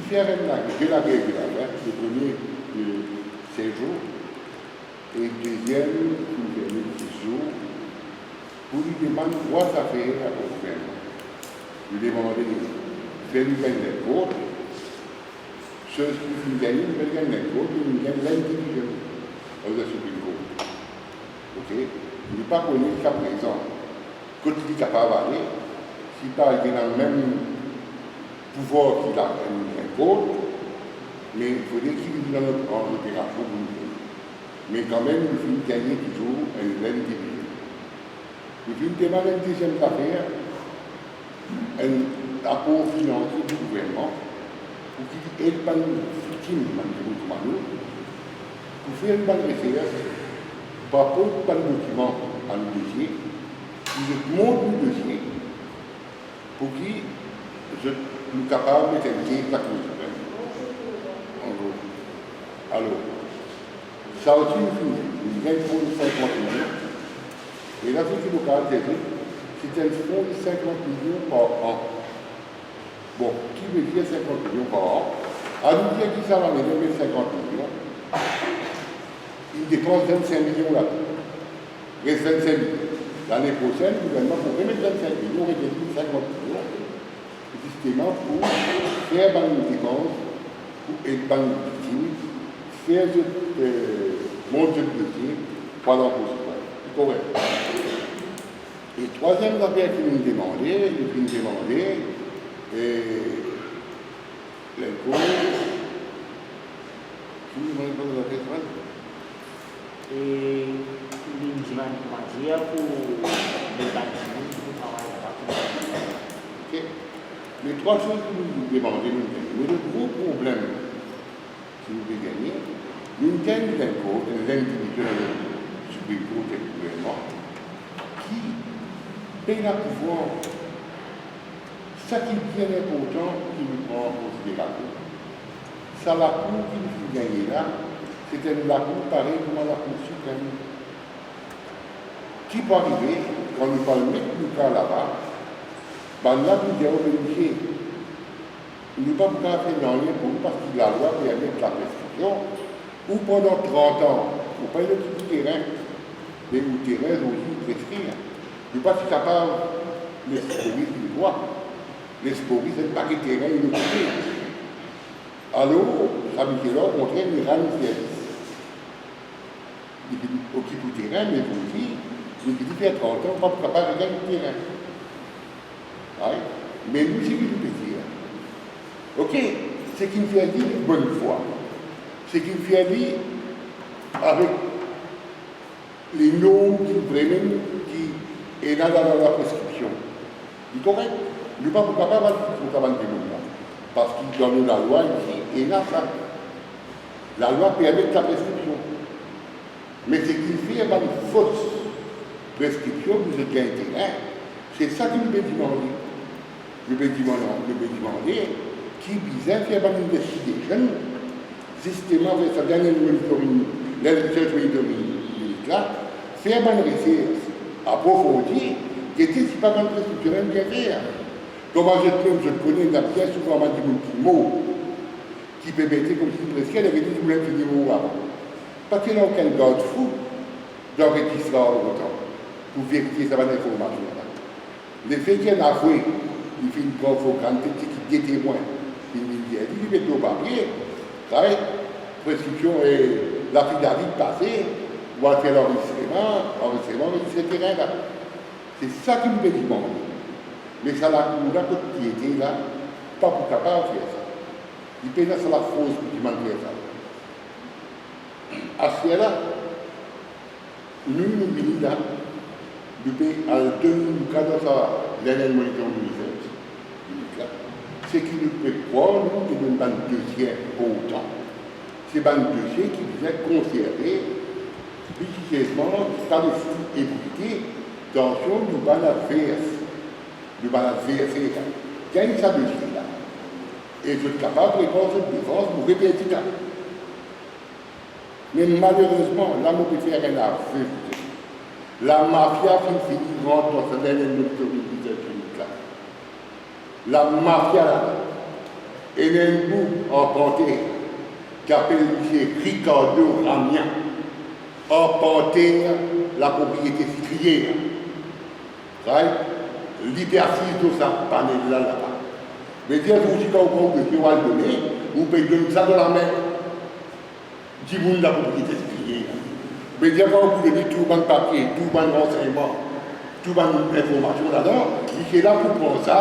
faire de la guerre, le premier séjour, et le deuxième, le jour, pour lui demander quoi ça fait à votre gouvernement. Lui demander de faire une belle côte, chose qui fait gagner une belle côte, une belle l'individu. On a subi une côte. Ok? Il n'est pas connu jusqu'à présent. Quand il est capable d'aller, si pas il a le même pouvoir qu'il a une côte, mais il faudrait qu'il vive dans notre opération. Mais quand même, il faut gagner toujours un individu. Il faut demander une deuxième affaire, un apport financier du gouvernement, pour qu'il aide pas les victimes pour faire une bonne recherche, par rapport à un document à le dossier, qui montre le dossier, pour qu'il soit capable de mettre un pied la cause. En gros. Alors, ça aussi, il y a un fonds de 50 millions. Et la société locale, c'est un fonds de 50 millions par an. Bon, qui veut dire 50 millions par an? À nous dire qui ça va mettre 50 millions, il dépense 25 millions là. Il reste 25 millions. L'année prochaine, le gouvernement pour remettre 25 millions, on réduit 50 millions, justement pour faire une dépense, pour aider une victime, faire monter le dossier pendant qu'on se voit. C'est correct. Et troisième affaire qu'il nous demandait, l'impôt, qui nous demandait la question. Et l'ingénieur, comment dire, pour les bâtiments, pour travailler là-bas. Ok. Les trois choses que nous demandons, mais le gros problème que nous devons gagner, nous gagnons l'impôt, l'individu Supreme Court du gouvernement, qui paye la pouvoir. Ça qui est bien important, qui nous prend en considération. Ça, la cour qui nous fait gagner là, c'était la cour pareille comme la cour suprême. Qui peut arriver, quand nous parlons de le cas là-bas, ben là, nous devons vérifier. Nous ne pouvons pas faire rien pour nous parce que la loi permet la prescription, ou pendant 30 ans, ou pas le petit terrain, mais le terrain aussi prescrire. Je ne sais pas si ça parle de l'esporie du droit. L'esporie, c'est le paquet terrain inoccupé. Alors, ça veut dire là, au contraire, il rend le service. Il occupe le terrain, mais aussi, il dit qu'il y a 30 ans, on ne peut pas regarder le terrain. Ouais. Mais nous, c'est qu'il nous peut dire. Ok, c'est qu'il nous fait dire une bonne foi. C'est qu'il nous fait dire avec les normes qui est là dans la prescription. C'est correct. Nous ne pouvons pas faire ce travail de nous. Parce qu'il donne la loi ici, et là, ça. La loi permet la prescription. Mais ce qu'il fait une fausse prescription, vous êtes intérêt, c'est ça que nous devons demander. Nous devons demander qui visait faire une investigation, justement avec sa dernière monitoring, là, faire une recherche approfondie, qui était si pas une prescription bien faire. Comment je connais la pièce où on m'a dit un petit mot qui peut mettre comme si presque elle avait dit que je voulais finir au avant. Parce qu'il n'y a aucun garde fou dans le registre autant pour vérifier sa bonne information. Le fait qu'il a avoué, il fait une grande faucante qui est témoin. Il met au papier, prescription et l'affidavit passé, ou à faire l'enregistrement, etc. C'est ça qui nous fait demander. Mais ça l'a couru là, toute piété là, pas pour capable de faire ça. Il paye sur la fausse pour qu'il manque ça. À ce là, nous venons là, depuis à 2014, l'année monitoring de c'est qu'il nous peut croire, nous, que nous avons un dossier pour autant. C'est un dossier qui vous est conservé, spécifiquement, par les flux ébriqués, dans le ban adverse. Le ban adverse, gagne sa dossier là. Et je suis capable de répondre cette défense pour répéter ça. Mais malheureusement, là, on peut faire un aveu. La mafia finit rentre dans cette dernière monitoring de là. La mafia là. Et il y a un groupe arpenté qui appelle M. Ricardo Ramia, arpenter la propriété sucrière. Right? L'hypercise de sa panel là-bas. Mais dire que vous quand vous pouvez donner, vous pouvez donner ça dans la main. Du monde de la propriété sucrière. Mais dire quand vous pouvez tout le papier, tout le renseignement, tout le information là-dedans, il est là pour prendre ça,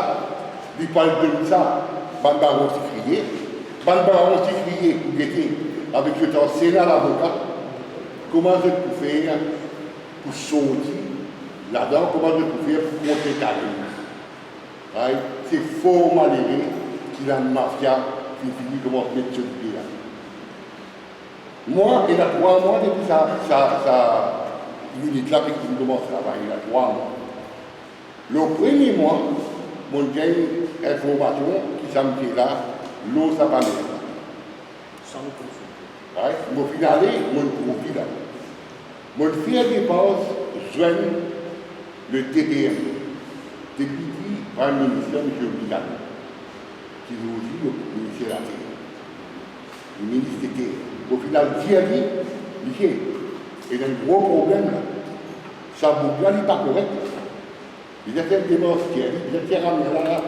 il parle de ça, le baron sucrier, le baron sucrier pour guetter avec le temps Sénat l'avocat, comment je peux faire pour sortir là-dedans, comment je peux faire pour contrer right? C'est fort malheureux qu'il a une mafia qui finit comment se mettre sur le pied là. Moi, il y a 3 mois depuis ça l'unité là qui commence à travailler, il y a 3 mois. Le premier mois, mon gain information qui s'est mis là, l'eau ça pas là. 100%. Right? Mon finale, mon profil là. Mon fier dépense joigne le TPM, Député Prime Ministre M. Obligat, qui est aussi le ministère de la Terre, le ministre de Terre. Au final, Thierry, il y a un gros problème là. Sa boucle n'est pas correcte. Il a fait des démarches Thierry, il a fait ramener là.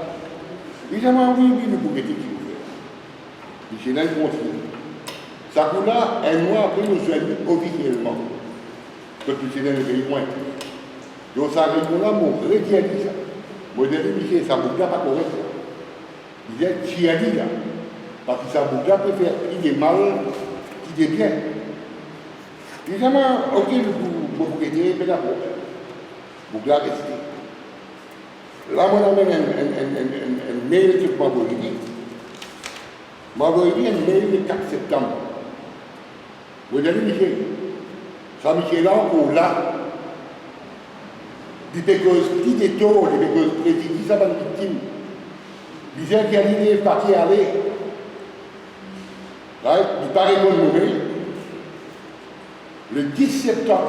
Il a dit oui, le bouquet qui vous fait. Il a continue. Ça coule là, un mois après, nous sommes officiellement. Parce que c'est dans le pays moins. Donc ça répond là, mon rédialise ça. Moi, je dis, Michel, sa boucle n'est pas correcte. Il a Thierry là. Parce que sa boucle peut faire il est mal, il est bien. Il dit, ok, vous pouvez mais d'abord, vous pouvez rester. Là, moi, j'ai un mail que je m'envoie. Je m'envoie un mail le 4 septembre. Vous avez dit, Michel, ça, Michel, là, encore là, il fait que petit détour, il fait que président, ça va être victime. Il dit qu'il y a l'idée de partir aller. Right? Il paraît qu'on nommé. Le 10 septembre,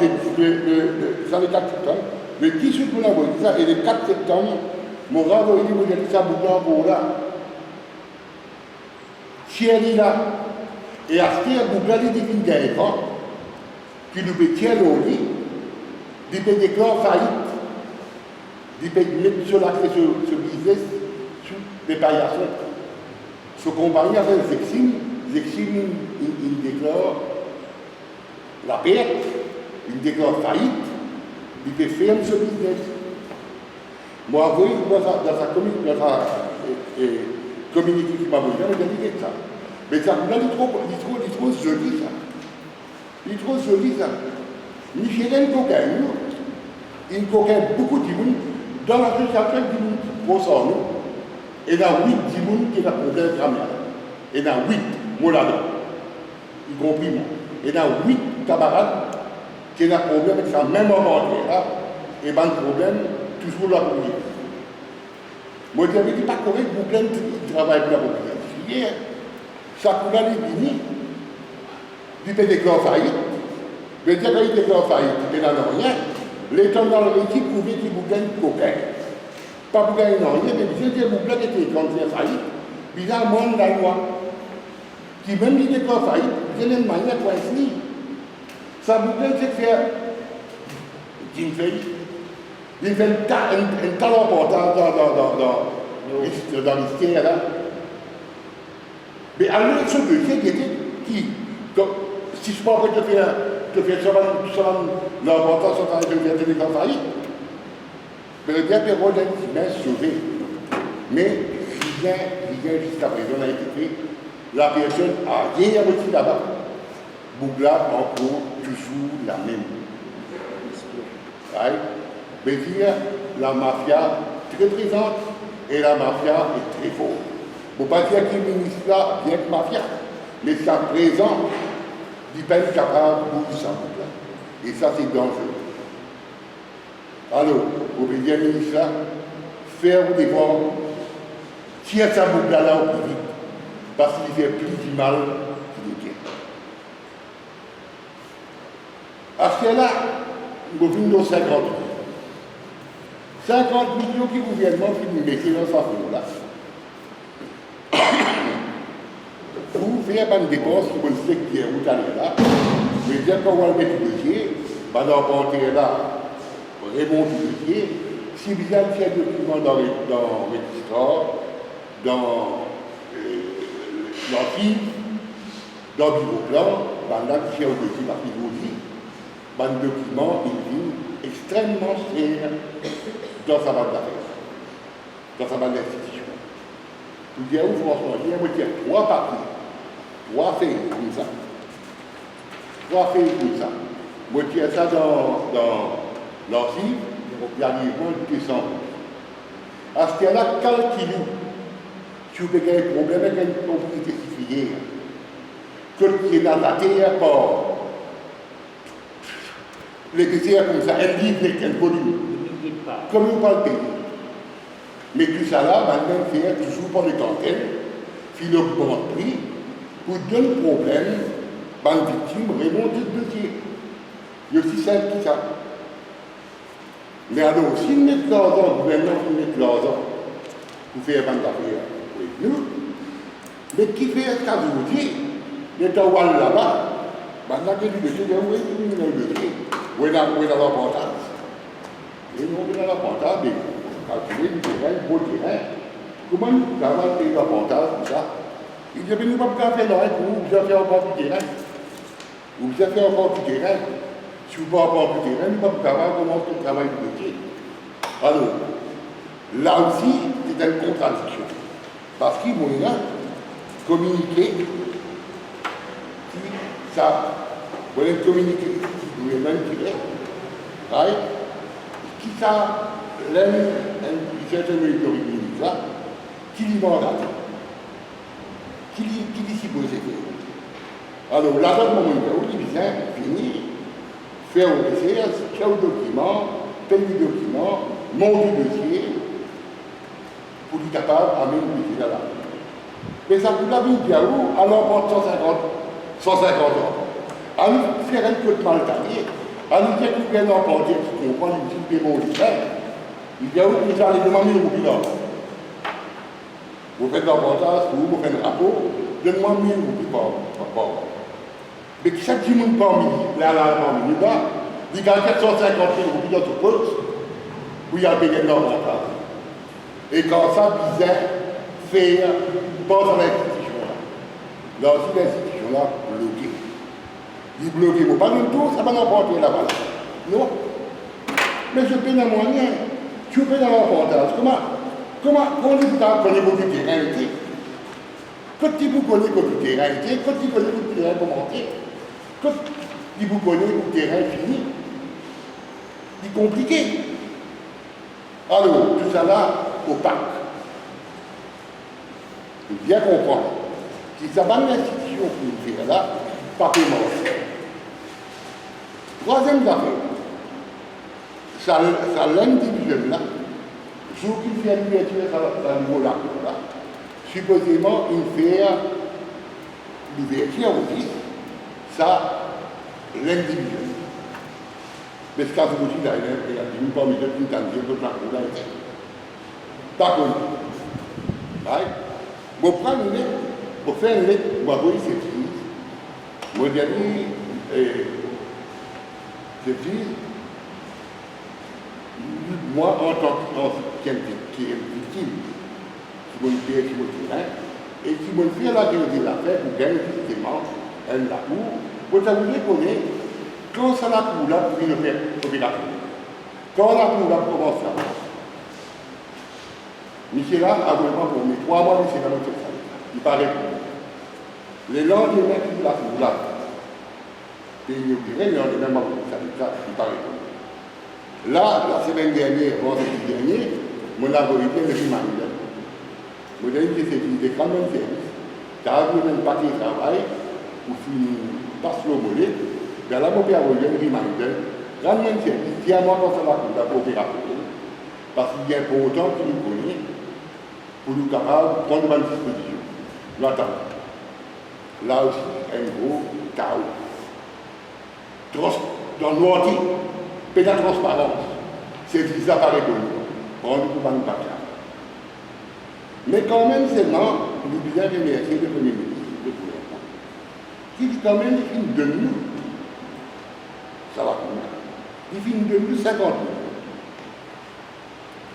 ça le 4 septembre, le 10 août, on a envoyé ça, et le 4 septembre, mon rave a dit, vous avez ça pour là. Thierry là, et à ce qu'il vous avez dit qu'il y a un grand, qui nous peut tirer au lit, il peut déclarer faillite, il peut mettre sur l'accès ce business, sous des paillassons. Ce compagnie avec Zexim, il déclare la perte, il déclare faillite, il peut faire ce business. Moi, vous voyez, dans sa communiqué qui m'a besoin, il a dit ça. Mais ça, là, il est trop joli, ça. Il est trop joli, ça. Michel, il coquin beaucoup de monde dans l'association du monde pour ça, nous. Et il y a 8 personnes qui ont un problème caméra. Il y a 8, moi là-dedans, y compris moi. Il y a 8 camarades qui ont un problème avec ça, même avant là, et ben le problème, toujours la police. Moi, je n'avais pas correct, vous plein de travail pour la police. Ça coule les vignes, il peut déclarer faillite. Mais dès qu'il déclare faillite, il n'a rien. L'État dans l'équipe pouvait qu'il vous gagne coquin. Pas pour gagner rien, mais si vous gagnez quand c'est faillite, il y a un monde dans la loi. Qui même il déclare faillite, il y a une manière pour ainsi. Ça vous gagne, c'est faire. Il fait un talent important dans l'histoire là. Mais alors, ce dossier qui si je pense que tu fais seulement l'importance de faire des faillites, mais le bien période est bien sauvé. Mais rien jusqu'à présent n'a été fait. La personne a rien reçu là-bas. Bougla encore toujours la même. Right? Mais dire la mafia très présente et la mafia est très forte. Il ne faut pas dire que le ministre là vient de mafia, mais sa présence n'est pas capable de ça. Et ça, c'est dangereux. Alors, pour dire le ministre là, faire des efforts, tirer sa boucle là au plus vite, parce qu'il fait plus du mal qu'il est bien. À ce là, nous venons 50 ans. 50 millions qui gouvernement qui nous mettent dans sa foule là. pour faire une dépense qui me sait qui est où là, mais bien qu'on va mettre le dossier, pendant qu'on est là, remonter le dossier, si bien qu'il y a des documents dans le registre, dans l'archive, dans le bureau plan, là, qui est au dossier par qui vous dit, un document, il est extrêmement cher dans sa bande d'affaires, dans sa bande d'institution. Je dis à vous, franchement, je tiens 3 papiers, 3 feuilles comme ça. 3 feuilles comme ça. Je tiens ça dans l'archive, il y a moins de 200 euros. À ce cas-là, calculez, si vous avez un problème avec une propriété civile, que qui est dans la terre par les PCR comme ça, un livre avec un volume, comme vous parlez payer. Mais tout ça là, maintenant, faire toujours par les antennes, puis le bon prix, pour donner problème, la victime remonte le dossier. Il y a aussi simple que ça. Mais alors, si nous mettons l'argent, le gouvernement met l'argent pour faire une affaire, oui, nous, mais qui fait ce que vous dites, les gens là-bas, maintenant que le dossier, où est le dossier? Où est l'apprentissage? Et nous, on est dans l'apprentissage, mais calculer du terrain, beau terrain. Comment nous avons fait l'apprentissage, tout ça? Il dit, mais nous ne pouvons pas faire là, vous avez fait encore du terrain. Vous avez fait encore du terrain. Si vous ne pouvez pas encore du terrain, nous ne pouvons pas comment on travaille du dossier. Alors, là aussi, c'est une contradiction. Parce qu'il y a communiqué, ça, vous voulez communiquer, vous voulez même tirer, right? Qui ça, l'aime, une certaine méthodologie, là, qui lui mandate, qui lui suppose faire. Alors, là, dans le moment où il vient, finir, faire au PCR, faire le document, payer le document, monter le dossier, pour être capable d'amener le dossier là. Mais ça vous l'a dit à où? Alors, prendre 150 ans. À nous faire un peu de mal taillé, à nous dire qu'il y a un emporté qui comprend les petits paiements du frère. Il y a où vous allez demander le bilan. Vous faites l'emportage, vous faites un rapport, donnez-moi 1000 roupies par rapport. Mais qui chaque monde parmi là, parmi nous là, il y a 450 000 roupies dans tout poste, où il y a payé l'emportage. Et quand ça, bizarre, faire, pas dans l'institution là. Là aussi, l'institution là, bloquée. Il bloque, il pas du tout, ça va n'emporter là-bas. Non. Mais je paye un moyen. Tu peux dans l'emportage. Comment on connaît beaucoup de réalité? Quand vous connaissez beaucoup de réalité, quand vous connaissez beaucoup de terrain commenté, quand vous connaissez beaucoup de terrain fini, c'est compliqué. Alors, tout ça là, opaque. Il faut bien comprendre. Si ça va l'institution qui nous fait là, pas paiement. Troisième affaire, ça l'individuel là, jour qu'il fait l'ouverture à niveau là, supposément il fait l'ouverture aussi, ça l'individuel. Mais ce cas aussi, il y a une parmi eux qui t'a dit que la cour là était. Pas connu. Vous prenez une lettre, vous faites une lettre, vous envoyez cette fille, vous dites, je dis, moi, en tant que quelqu'un qui est victime, qui m'a fait qui m'a terrain, et qui m'a fait la durée de l'affaire pour gagner justement la cour, vous savez connaître quand ça la cour là pour le faire opération. Quand la cour là commence là. Michel là a vraiment pour mes 3 mois, Michel là, il paraît pour les lendemains qui la cour là. Et il dirait, il y en a même ça, il paraît. Là, la semaine dernière, vendredi dernier, mon avocat le reminder. Je me dis que c'est des grands services. Tu as vu un paquet de travail, pour passer au mollet, et là, mon père a envoyé un reminder. Grand service, qui a moi dans la cour pour opérer. Parce qu'il y a pour autant qu'il nous connaît, pour nous capables de prendre une disposition. Nous attendons. Là aussi, un gros chaos. Dans le noirti, et la transparence, c'est visa par économie. On ne peut pas nous parler. Mais quand même, seulement, nous devons remercier le Premier ministre, le gouvernement. qui dit quand même qu'il de nous, ça va pour moi, il finit de nous 50 000.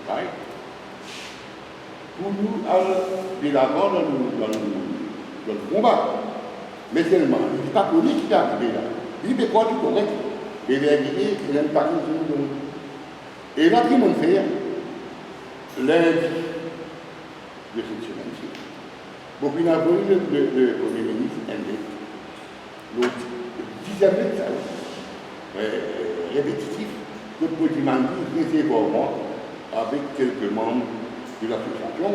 Right? Pour nous, aller de l'avant dans le combat. Mais seulement, il n'est pas connu qui est arrivé là. Il est quoi du correct? Et il est arrivé, il n'aime pas que nous. Et là, qui m'ont fait lundi de cette semaine-ci. Bon, puis, il a voulu le Premier ministre, l'autre, 10e ça répétitif, le Premier ministre, réservoir avec quelques membres de l'association,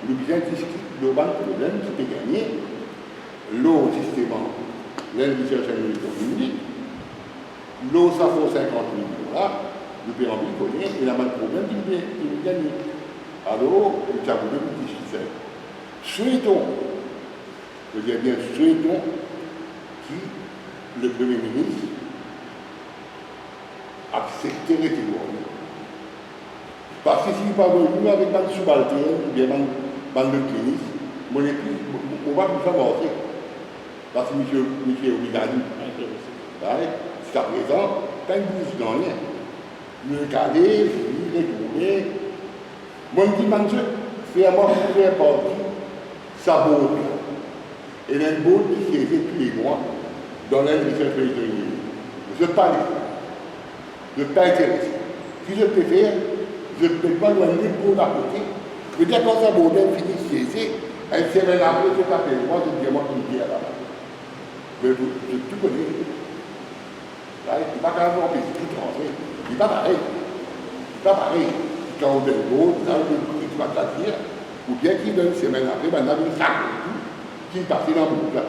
nous bien discuter le ban problème qui peut gagner l'eau justement l'indication de l'Union, l'eau ça vaut 50 000 $, nous payons en connaître et la même problème qui nous gagne. Alors, nous avons deux discussions. Souhaitons, je dis bien souhaitons, que le Premier ministre accepte les témoins. Parce que s'il n'est pas venu avec un subalterne ou bien un clinique, on va plus avancer. Parce que monsieur est obligé. Jusqu'à présent, pas une bouche dans rien. Le cadet, il retourné. Moi, je dis, monsieur, fais-moi faire partie, sa botte. Et il y a une botte qui s'est faite tous les mois dans l'industrie territoriale. Je ne suis pas intéressé. Si je peux faire, je ne peux pas loin pour la côté. Je veux dire, quand ça bordel finit de siéger, une semaine après, je t'appelle moi, je dis moi qui me dis là-bas. Mais je tout connais. Il n'est pas quand même empêché de tout rentrer. Il n'est pas pareil. Il n'est pas pareil. Quand on donne l'autre, là, il va t'attirer. Ou bien qu'il donne une semaine après, ben, on a une sac qui est passé dans le monde là.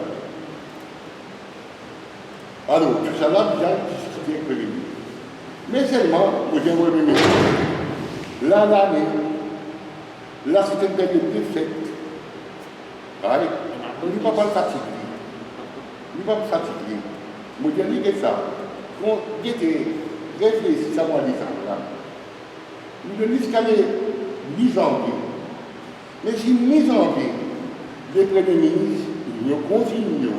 Alors, tout ça là, bien discuté avec le ministre. Mais seulement, vous avez le ministre. Là, l'année, là, c'est une période de fête. Allez, on ne peut pas le fatiguer. On ne peut pas le fatiguer. Je dis que ça, quand j'étais réfléchi à moi, là, nous devons jusqu'à les mise en pied. Mais si mise en pied, les premiers ministres, nous continuons,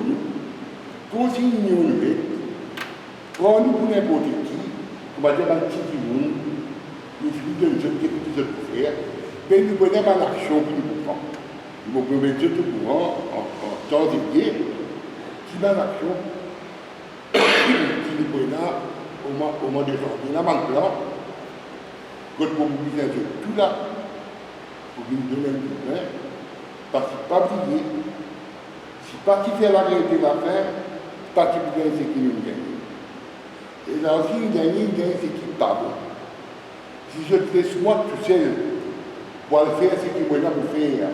prendre pour n'importe qui, on va dire un petit monde, nous faisons une jeune qui peut faire, mais nous prenons pas l'action pour nous prendre. Nous pouvons mettre tout au courant en temps dédié, qui va l'action, qui nous prenons au mois de janvier. Là, maintenant, quand vous mobilisez tout là, pour nous donner un coup de main, parce que pas oublier, si pas qui fait la réalité de l'affaire, pas qui vous gagne, c'est qui nous gagne. Et là aussi, nous gagnons, c'est qui pas bon. Si je te laisse moi tout seul pour le faire, ce que moi vous faire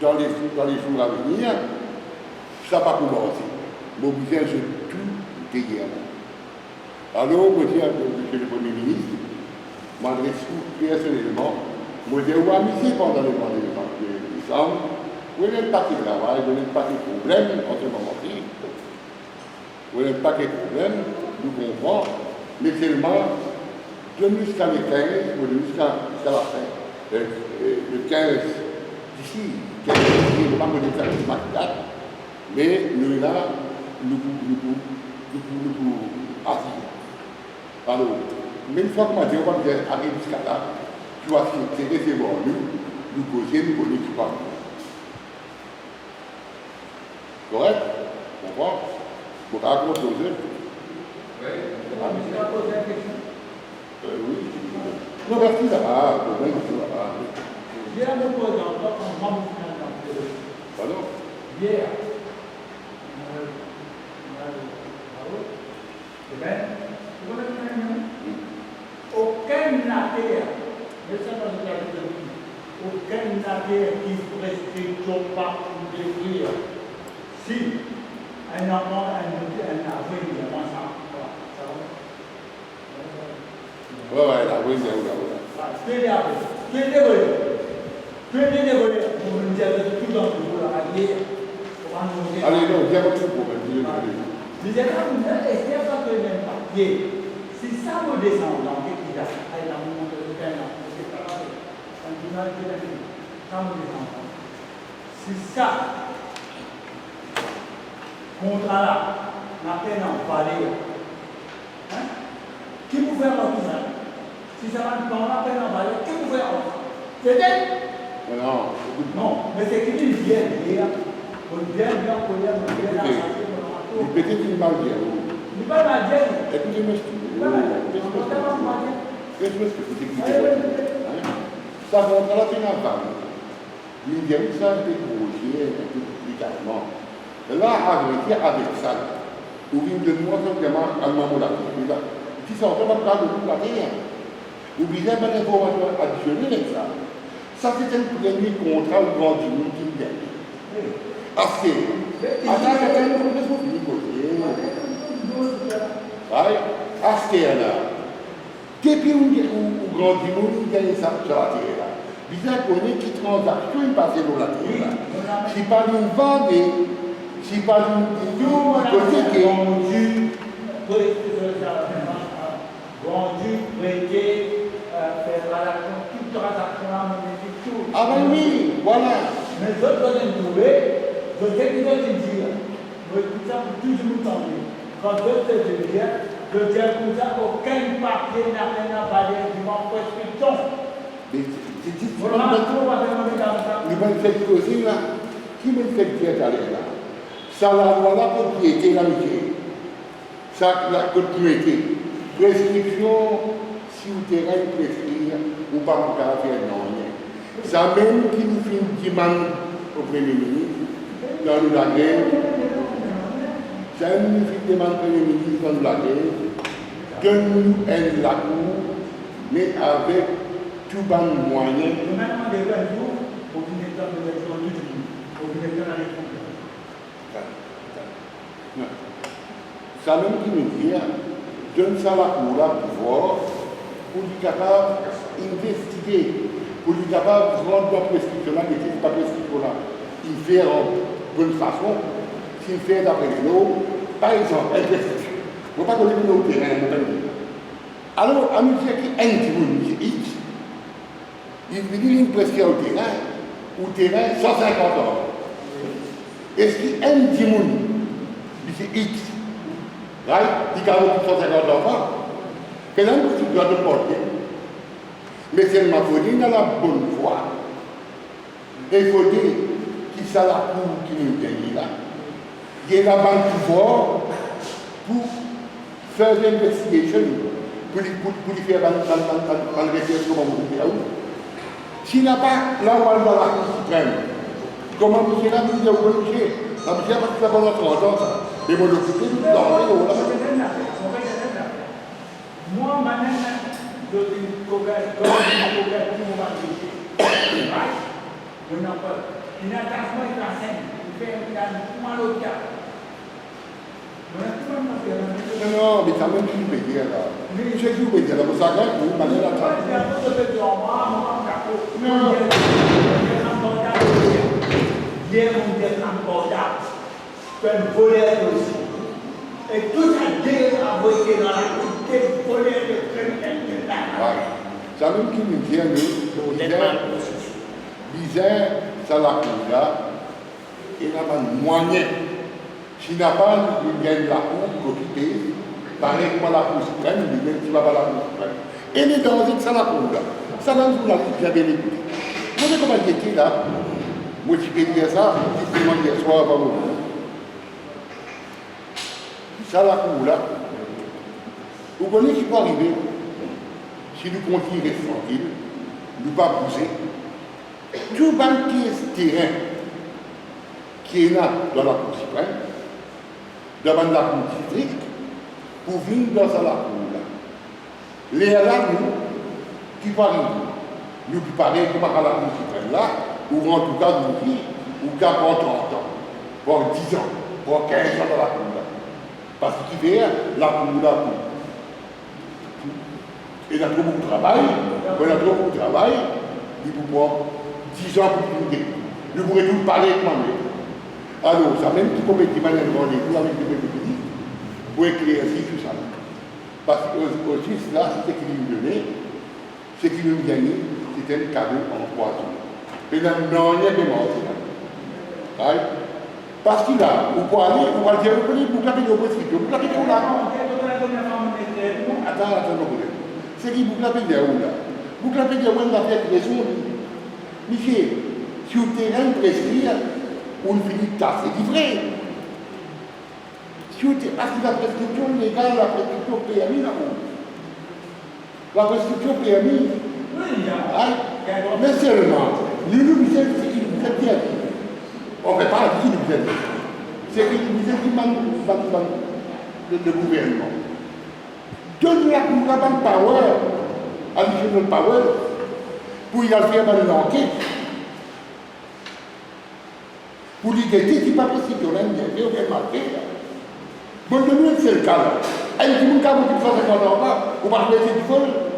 dans les jours à venir, ça va pas commencer. Mobiliser tout derrière moi. Alors, je dis à M. le Premier ministre, je m'adresse personnellement, je dis à Missy pendant le mois de décembre, vous n'avez pas de travail, vous n'avez pas de problème en ce moment-ci, vous n'avez pas de problème, nous comprenons, mais seulement de jusqu'à le 15, ou jusqu'à la fin. Le 15, d'ici, 15 juillet, on ne va pas me faire une date, mais nous là, nous pouvons agir. Alors, mais une fois que je vais arriver jusqu'à là, tu vas recevoir nous causer, nous connaître pas. Correct? Vous comprenez? Vous racontez aux autres? Oui. Je vais poser une question. Oui. Non, merci, ça va. J'ai un opposant, on va vous faire un peu. Pardon? Hier, aucun navire, mais ça dans le cas de aucun navire qui respecte pas pour détruire. Si un enfant, un navire, il y a ça. Ouais, là, oui, là. Tu es dévolé. Pour nous dire tout dans le boulot à lire. Allez, non, viens votre problème. Les élèves, est-ce pas que les papiers, si ça me descend dans le pays, dans le monde de l'Ukraine, c'est pas grave. Ça me descend. Si ça, contrat là, n'a peine en parler. Hein? Qui vous fait en tout ça? Si ça va nous la peine en parler, qui vous fait en ça? C'est elle? Non, Non, mais c'est qu'il vient dire, on vient bien pour dire, on vient là, peut-être qu'il m'a dit. il n'est pas mal dire. Écoutez-moi, ça va dans la peine en parler. L'Indien, ça a été corrigé un peu compliquement. Là, avec ça, ou bien de moi, simplement, à la qui sont vraiment pas de toute la terre. Ou bien, il y a des informations additionnelles avec ça. Ça, c'est un premier contrat au grand du monde qui me gagne. Assez. Attends, laisse-moi finir côté. Assez, là. Depuis où grand du monde qui gagne ça sur la terre, là. Bizarre qu'on ait qui transaction passée dans la terre. Si pas d'une vente, si pas d'une hypothèque. Vendu, prêté, faire toute transaction, tout. Ah ben oui, voilà. Mais je dois trouver, je sais qu'ils vont dire, mais tout ça pour tout le monde entendre. Quand je te dis, je dis comme ça, aucun papier n'a rien à parler du monde prescription. Mais c'est difficile. Il va faire causer là. Qui me fait dire d'aller là? Ça, la loi, la propriété, l'amitié. Ça, la continuité. Prescription, si vous terrain prescrire, ou pas pour faire non. Ça même qui nous fait une demande au Premier ministre dans la guerre. Ça même nous fait une demande au Premier ministre dans la guerre. Que nous aide la cour, mais avec tout bon moyen. Ça même qui nous dit, donne ça la cour là pour voir, pour être capable d'investiguer, pour être capable de rendre la prescription là, mais ce n'est pas prescription là. Il fait en bonne façon, s'il fait d'après l'eau, par exemple, elle prescription. Je ne vais pas donner au terrain, alors, à nous dire qu'il y a un petit peu X, il dit une prescription au terrain 150 ans. Est-ce qu'il y a un petit peu c'est X? Right? Il y a 150 ans. Que là, tu dois te porter. Mais c'est ma folie dans la bonne voie. Et il faut dire qu'il y a la cour qui nous gagne là. Il y a la banque pouvoir pour faire l'investigation, pour lui faire une recherche comment vous dites. S'il n'a pas la loi dans la Cour suprême, comment vous dites là, vous dites au policier, la monsieur a pas pendant 30 ans, mais vous l'occupez tout le temps. Moi, maintenant, je dis une attachement est en scène, il fait un mal au cas. Non, mais quand même, tu peux dire là. Je sais que vous pouvez dire là, vous savez que vous m'allez la traiter. Non. Hier, on dit encore comme voleur aussi. Et tout ça, Dieu a voté dans la côté voleur de criminel. Ça même qui nous dit, bizarre, ça la cour là, il n'a pas de moyen. S'il n'a pas de gagne la cour pour occuper, pareil comme la cour suprême, il dit qu'il va pas la cour suprême. Et les dangers que ça la cour là, ça dans tout la vie, j'avais l'écouté. Vous savez comment il était là? Moi, je peux dire ça, je peux dire hier soir avant moi. Ça la cour là, vous connaissez ce qui peut arriver si nous continuons à rester tranquille, nous ne pas bouger. Tout banquier terrain qui est là dans la Cour suprême, devant la Cour district, pour venir dans la Cour là. Les là, nous, qui parlent, nous qui parlons comme à la Cour suprême là, ou en tout cas, nous qui, ou qu'à 30 ans, voire 10 ans, voire 15 ans dans la Cour là. Parce qu'il fait la Cour là pour. Et il a trop beaucoup de travail, quand il a trop beaucoup de travail, il peut prendre 10 ans pour tout dire. Je pourrais tout parler avec moi-même. Alors, ça même qui commet un rendez-vous avec le Premier pour éclaircir tout ça. Parce qu'au Suisse, là, c'est ce qu'il nous donnait, ce qu'il nous gagnait, c'était un cadeau en poison. Et là, non, il y a des morts. Parce qu'il a, vous pouvez aller, vous allez dire, vous connaissez, vous l'avez dit au prescription, vous l'avez dit où là? Attends, c'est qui vous l'avez dit où là? Vous l'avez dit où on a fait raison. Michel, sur le terrain prescrit, on finit de tasser, c'est vrai. Parce que la prescription légale, la prescription PMI, là-haut. La prescription PMI. Mais seulement, nous c'est qui nous a dit. On ne fait pas qui nous a dit. C'est qui nous a dit le gouvernement. Donne la power, additional power, pour y aller faire une enquête. Pour lui dire, c'est pas possible qu'on ait une marqué. Bon, de nous, c'est le cas. Et il dit, vous ne pouvez pas faire ça, vous ne pouvez pas faire ça.